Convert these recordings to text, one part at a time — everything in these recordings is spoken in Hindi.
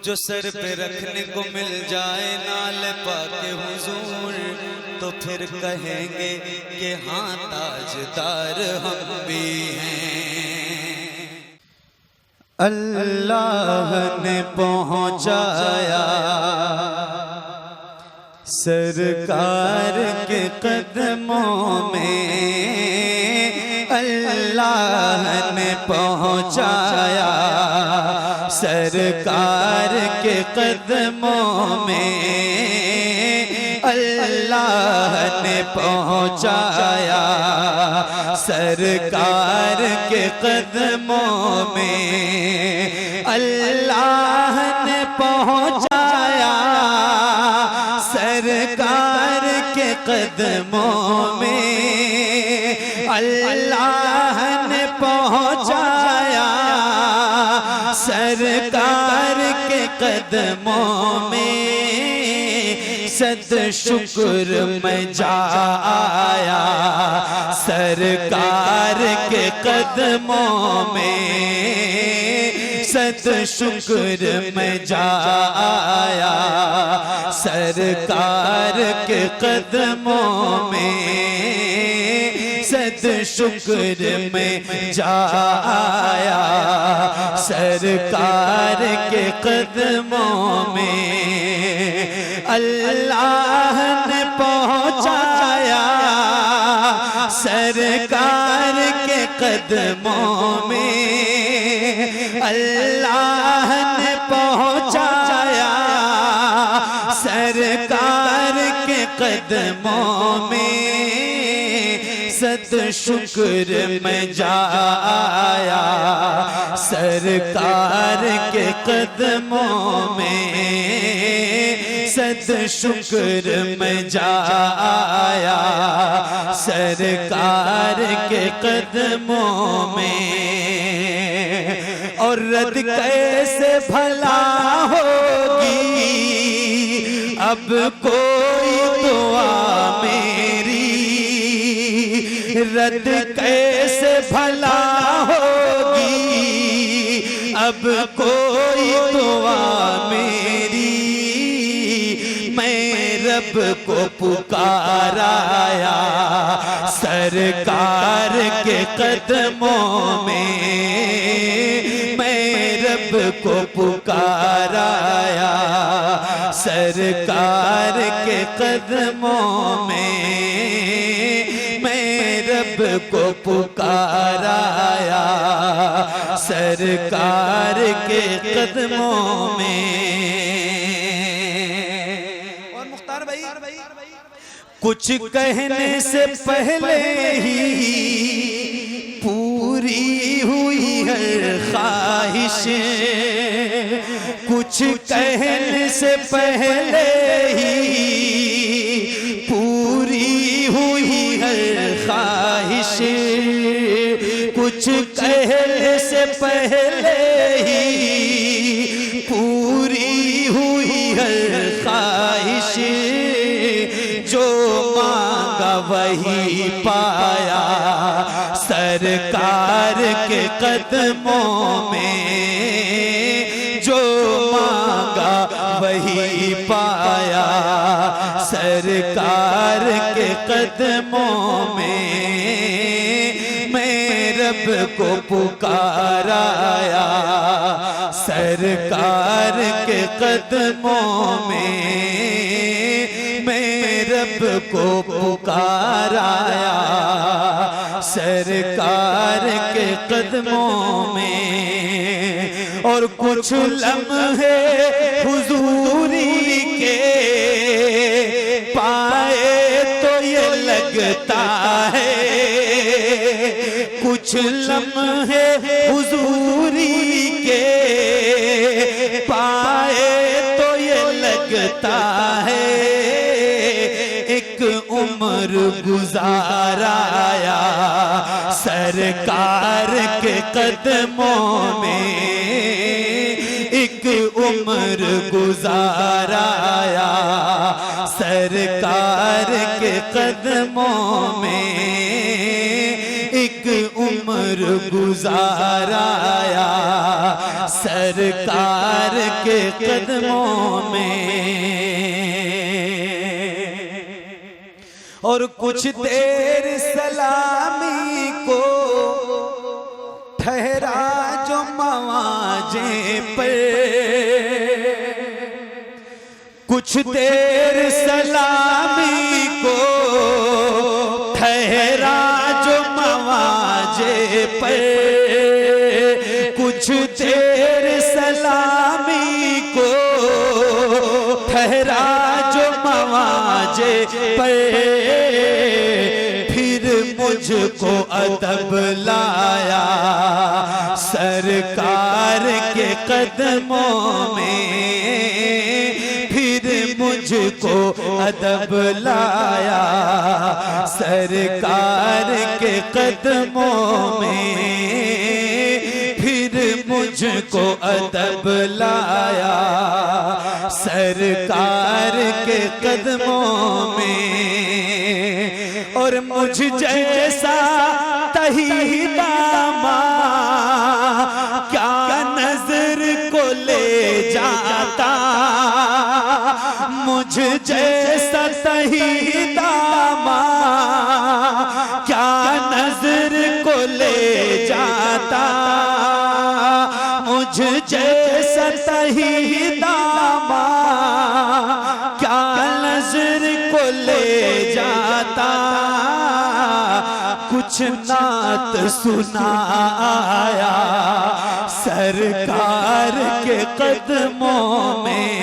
जो सर पे रखने को मिल जाए नाल पाके हुजूर, तो फिर कहेंगे कि हाँ ताजदार हम भी हैं। अल्लाह ने पहुँचाया सरकार के कदमों में, अल्लाह ने पहुँचाया सरकार के कदमों में, अल्लाह ने पहुँचाया सरकार के कदमों में, अल्लाह ने पहुँचाया सरकार के कदमों में, अल्लाह ने पहुँचाया सरकार के कदमों में। सद शुक्र मैं जाया सरकार के कदमों में, सद शुक्र मैं जाया सरकार के कदमों में, सद शुक्र में जाया सरकार के कदमों में, अल्लाह ने पहुँचाया सरकार के कदमों में, अल्लाह ने पहुँचाया सरकार के कदमों में। सद शुक्र मैं जाया सरकार के कदमों में, सद शुक्र मैं जाया सरकार के कदमों में। और रद कैसे भला होगी अब कोई दुआ मेरी, रद कैसे भला होगी अब कोई दुआ मेरी। मैं रब को पुकाराया सरकार के कदमों में, मैं रब को पुकाराया सरकार के कदमों में, मैं रब को पुकाराया सरकार के कदमों में। और मुख्तार भाई कुछ कहने से पहले ही पूरी हुई है ख्वाहिश, कुछ कहने से पहले ही पूरी हुई है ख्वाहिश, कुछ कहने से पहले ही पूरी हुई है ख्वाहिश। जो मांगा वही पाया सरकार के कदमों में, जो मांगा वही पाया सरकार के कदमों में। मैं रब को पुकाराया सरकार के कदमों में, मैं रब को पुकाराया सरकार के कदमों में। और कुछ लम्हे हुजूरी के पाए तो ये लगता है, कुछ लम्हे हुजूरी के पाए तो ये लगता है एक उम्र गुजाराया सरकार के कदमों में, एक उम्र गुजाराया सरकार के कदमों में, एक उम्र गुजाराया सरकार के कदमों में। और कुछ देर सलामी को ठहरा जो मवाजे पर, कुछ देर सलामी को ठहरा जो मवाजे पर, कुछ देर सलामी को ठहरा जो मवाजे पर, फिर मुझको अदब लाया सरकार के कदमों में, फिर मुझको अदब लाया सरकार के कदमों में, फिर मुझको अदब लाया सरकार के कदमों में। और मुझ जैसा तहीदामा क्या नजर को ले जाता, मुझ जैसा तहीदामा क्या नजर को ले जाता, मुझ जैसा तहीदामा क्या नजर को ले जाता। कुछ नात सुनाया सरकार के कदमों में,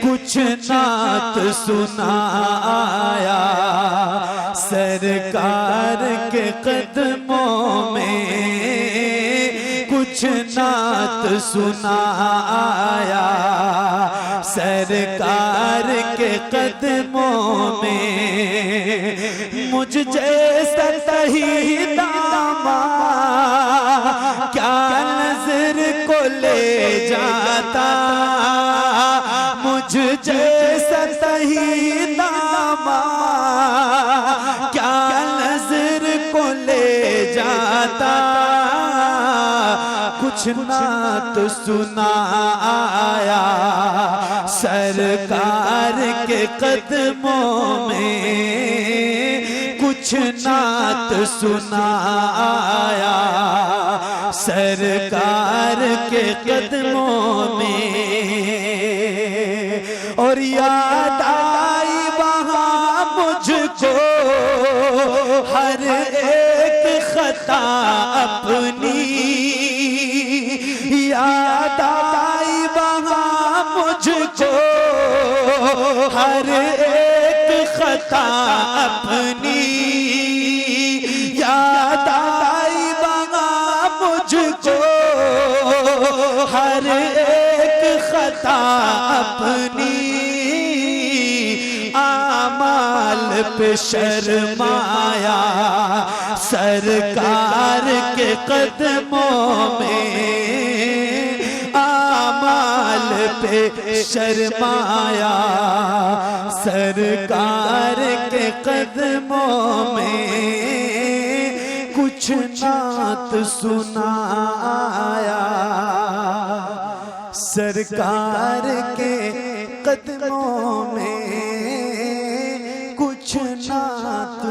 कुछ नात सुनाया सरकार के कदमों में, कुछ नात सुनाया सरकार के कदमों में। मुझ जैसा तहीदामा क्या नजर को ले जाता, मुझ जैसा तहीदामा क्या नजर को ले जाता। कुछ नात सुनाया सरकार के कदमों में, कुछ नात सुनाया सरकार के कदमों में। और याद आई वहाँ मुझको हर एक खता अपनी, याद आई वहाँ मुझको हर एक खता अपनी, याद आई वहाँ मुझको हर एक खता अपनी। आमाल पे शर्माया सरकार के कदमों में, आमाल पे शर्माया सरकार के कदमों में। कुछ नात सुनाया सरकार के कदमों में, कुछ नात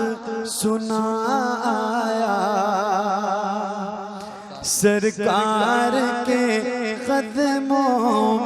सुनाया सरकार के कदमों